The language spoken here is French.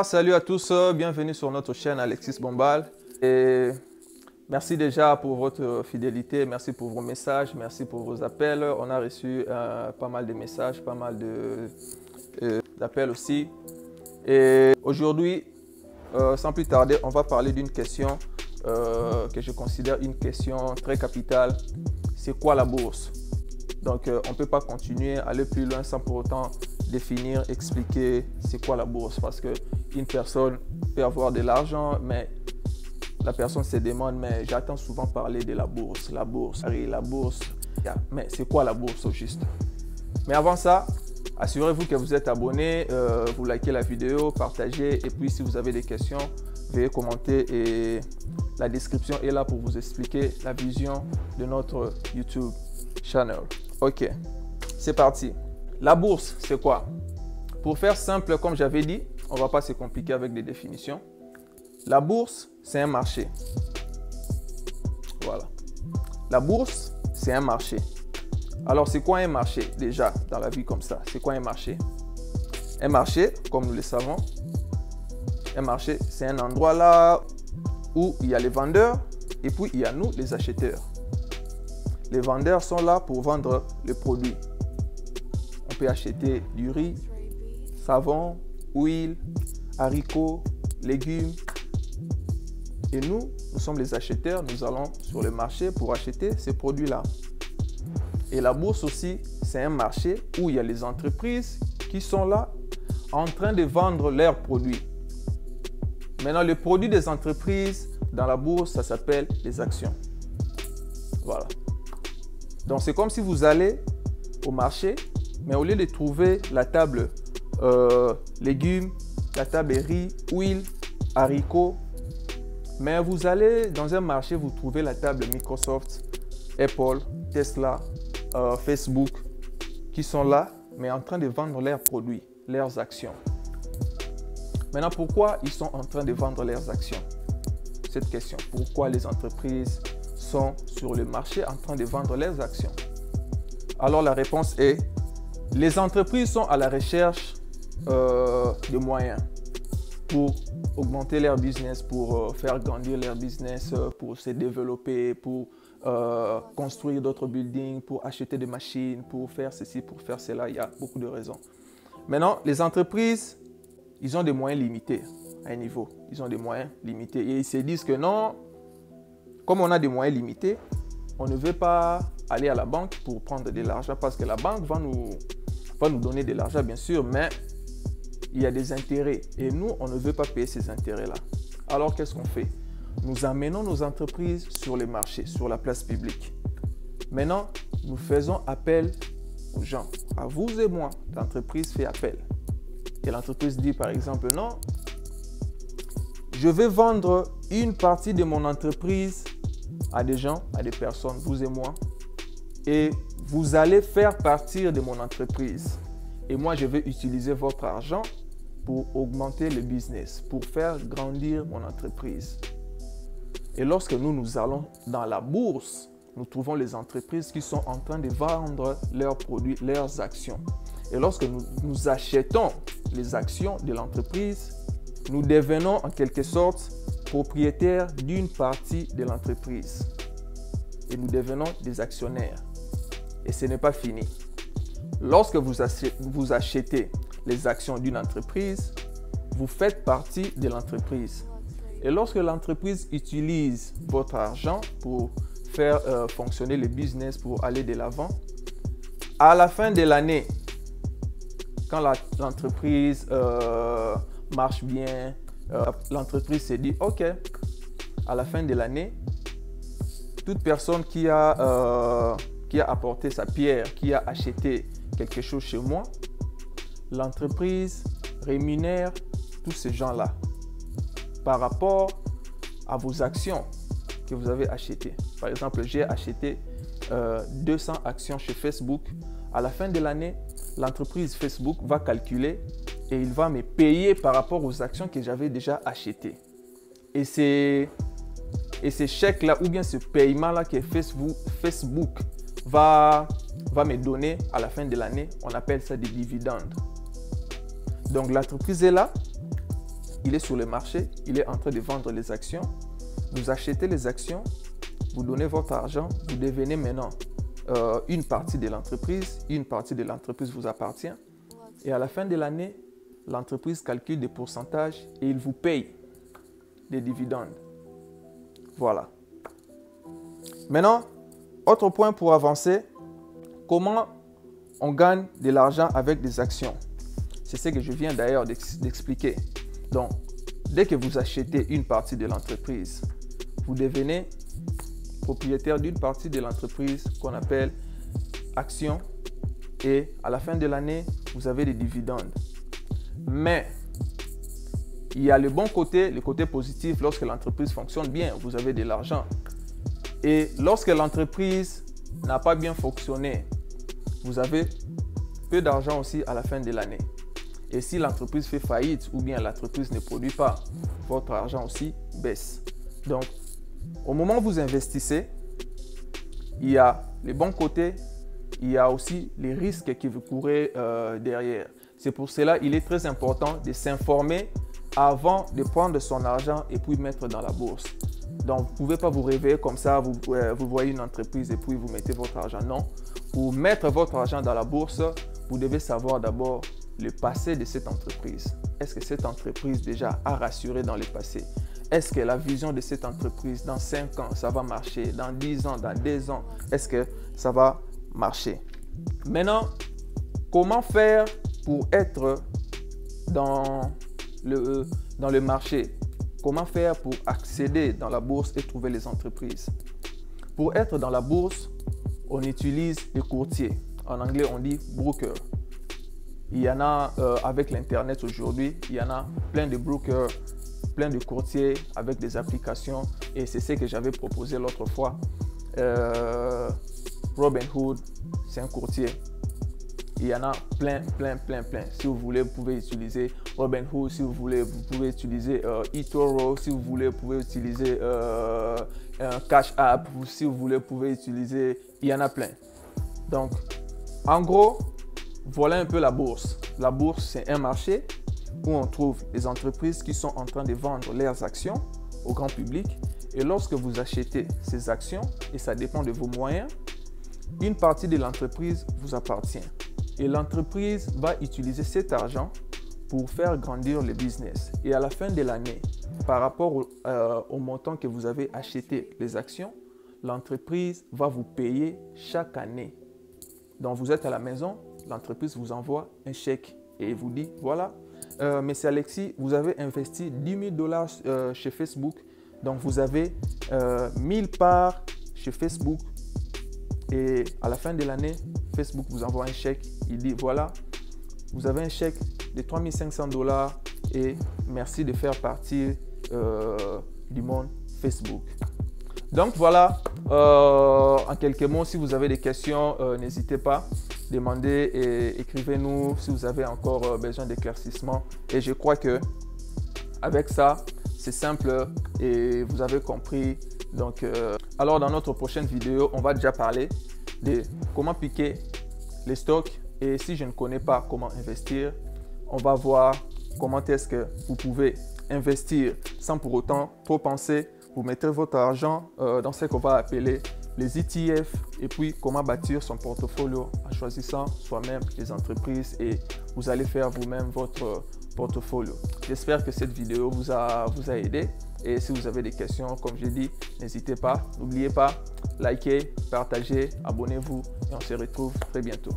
Salut à tous, bienvenue sur notre chaîne Alexis Bombal. Et merci déjà pour votre fidélité, merci pour vos messages, merci pour vos appels. On a reçu pas mal de messages, pas mal d'appels aussi. Et aujourd'hui, sans plus tarder, on va parler d'une question que je considère une question très capitale. C'est quoi la bourse? Donc, on ne peut pas continuer, aller plus loin sans pour autant définir, expliquer c'est quoi la bourse. Parce qu'une personne peut avoir de l'argent, mais la personne se demande, mais j'entends souvent parler de la bourse, la bourse. Mais c'est quoi la bourse au juste? Mais avant ça, assurez-vous que vous êtes abonné, vous likez la vidéo, partagez. Et puis, si vous avez des questions, veuillez commenter et la description est là pour vous expliquer la vision de notre YouTube channel. Ok, c'est parti. La bourse, c'est quoi? Pour faire simple, comme j'avais dit, on ne va pas se compliquer avec des définitions. La bourse, c'est un marché. Voilà. La bourse, c'est un marché. Alors, c'est quoi un marché déjà dans la vie comme ça? C'est quoi un marché? Un marché, comme nous le savons, un marché, c'est un endroit là où il y a les vendeurs et puis il y a nous, les acheteurs. Les vendeurs sont là pour vendre les produits. On peut acheter du riz, savon, huile, haricots, légumes. Et nous sommes les acheteurs. Nous allons sur le marché pour acheter ces produits-là. Et la bourse aussi, c'est un marché où il y a les entreprises qui sont là en train de vendre leurs produits. Maintenant, le produit des entreprises dans la bourse, ça s'appelle les actions. Voilà. Donc, c'est comme si vous allez au marché, mais au lieu de trouver la table légumes, la table riz, huile, haricots, mais vous allez dans un marché, vous trouvez la table Microsoft, Apple, Tesla, Facebook, qui sont là, mais en train de vendre leurs produits, leurs actions. Maintenant, pourquoi ils sont en train de vendre leurs actions? Cette question, pourquoi les entreprises sont sur le marché en train de vendre leurs actions? Alors la réponse est, les entreprises sont à la recherche de moyens pour augmenter leur business, pour faire grandir leur business, pour se développer, pour construire d'autres buildings, pour acheter des machines, pour faire ceci, pour faire cela. Il y a beaucoup de raisons. Maintenant, les entreprises, ils ont des moyens limités à un niveau. Ils ont des moyens limités et ils se disent que non, comme on a des moyens limités, on ne veut pas aller à la banque pour prendre de l'argent parce que la banque va nous donner de l'argent, bien sûr, mais il y a des intérêts et nous, on ne veut pas payer ces intérêts-là. Alors, qu'est-ce qu'on fait? Nous amenons nos entreprises sur les marchés, sur la place publique. Maintenant, nous faisons appel aux gens. À vous et moi, l'entreprise fait appel. Et l'entreprise dit, par exemple, non, je vais vendre une partie de mon entreprise à des gens, à des personnes, vous et moi, et vous allez faire partir de mon entreprise. Et moi, je vais utiliser votre argent pour augmenter le business, pour faire grandir mon entreprise. Et lorsque nous allons dans la bourse, nous trouvons les entreprises qui sont en train de vendre leurs produits, leurs actions. Et lorsque nous achetons les actions de l'entreprise, nous devenons en quelque sorte propriétaires d'une partie de l'entreprise. Et nous devenons des actionnaires. Et ce n'est pas fini. Lorsque vous achetez les actions d'une entreprise, vous faites partie de l'entreprise. Et lorsque l'entreprise utilise votre argent pour faire fonctionner le business, pour aller de l'avant, à la fin de l'année, quand l'entreprise marche bien, l'entreprise se dit, OK, à la fin de l'année, toute personne qui a apporté sa pierre, qui a acheté quelque chose chez moi, l'entreprise rémunère tous ces gens-là par rapport à vos actions que vous avez achetées. Par exemple, j'ai acheté 200 actions chez Facebook. À la fin de l'année, l'entreprise Facebook va calculer et il va me payer par rapport aux actions que j'avais déjà achetées. Et ces chèques-là ou bien ce paiement-là que Facebook va me donner à la fin de l'année, on appelle ça des dividendes. Donc l'entreprise est là, il est sur le marché, il est en train de vendre les actions. Vous achetez les actions, vous donnez votre argent, vous devenez maintenant une partie de l'entreprise. Une partie de l'entreprise vous appartient. Et à la fin de l'année, l'entreprise calcule des pourcentages et il vous paye des dividendes. Voilà. Maintenant, autre point pour avancer, comment on gagne de l'argent avec des actions. C'est ce que je viens d'ailleurs d'expliquer. Donc, dès que vous achetez une partie de l'entreprise, vous devenez propriétaire d'une partie de l'entreprise qu'on appelle action. Et à la fin de l'année, vous avez des dividendes. Mais il y a le bon côté, le côté positif. Lorsque l'entreprise fonctionne bien, vous avez de l'argent. Et lorsque l'entreprise n'a pas bien fonctionné, vous avez peu d'argent aussi à la fin de l'année. Et si l'entreprise fait faillite ou bien l'entreprise ne produit pas, votre argent aussi baisse. Donc, au moment où vous investissez, il y a les bons côtés, il y a aussi les risques que vous courez derrière. C'est pour cela qu'il est très important de s'informer avant de prendre son argent et puis mettre dans la bourse. Donc, vous ne pouvez pas vous réveiller comme ça, vous voyez une entreprise et puis vous mettez votre argent. Non, pour mettre votre argent dans la bourse, vous devez savoir d'abord le passé de cette entreprise. Est-ce que cette entreprise déjà a rassuré dans le passé? Est-ce que la vision de cette entreprise dans 5 ans, ça va marcher? Dans 10 ans, dans 2 ans, est-ce que ça va marcher? Maintenant, comment faire pour être dans le marché? Comment faire pour accéder dans la bourse et trouver les entreprises? Pour être dans la bourse, on utilise les courtiers. En anglais, on dit broker. Il y en a avec l'Internet aujourd'hui, il y en a plein de brokers, plein de courtiers avec des applications. Et c'est ce que j'avais proposé l'autre fois. Robinhood, c'est un courtier. Il y en a plein. Si vous voulez, vous pouvez utiliser Robinhood. Si vous voulez, vous pouvez utiliser eToro. Si vous voulez, vous pouvez utiliser Cash App. Si vous voulez, vous pouvez utiliser... Il y en a plein. Donc, en gros, voilà un peu la bourse. La bourse, c'est un marché où on trouve des entreprises qui sont en train de vendre leurs actions au grand public. Et lorsque vous achetez ces actions, et ça dépend de vos moyens, une partie de l'entreprise vous appartient. Et l'entreprise va utiliser cet argent pour faire grandir le business. Et à la fin de l'année, par rapport au montant que vous avez acheté les actions, l'entreprise va vous payer chaque année. Donc vous êtes à la maison, l'entreprise vous envoie un chèque et vous dit, voilà, Monsieur Alexis, vous avez investi 10 000 $ chez Facebook. Donc vous avez 1000 parts chez Facebook. Et à la fin de l'année, Facebook vous envoie un chèque. Il dit, voilà, vous avez un chèque de 3 500 $ et merci de faire partie du monde Facebook. Donc voilà, en quelques mots, si vous avez des questions, n'hésitez pas, demandez et écrivez-nous si vous avez encore besoin d'éclaircissement. Et je crois que avec ça, c'est simple et vous avez compris. Donc, alors dans notre prochaine vidéo, on va déjà parler de comment piquer les stocks. Et si je ne connais pas comment investir, on va voir comment est-ce que vous pouvez investir sans pour autant trop penser. Vous mettez votre argent dans ce qu'on va appeler les ETF et puis comment bâtir son portfolio en choisissant soi-même les entreprises et vous allez faire vous-même votre portfolio. J'espère que cette vidéo vous a aidé et si vous avez des questions, comme j'ai dit, n'hésitez pas. N'oubliez pas, likez, partagez, abonnez-vous et on se retrouve très bientôt.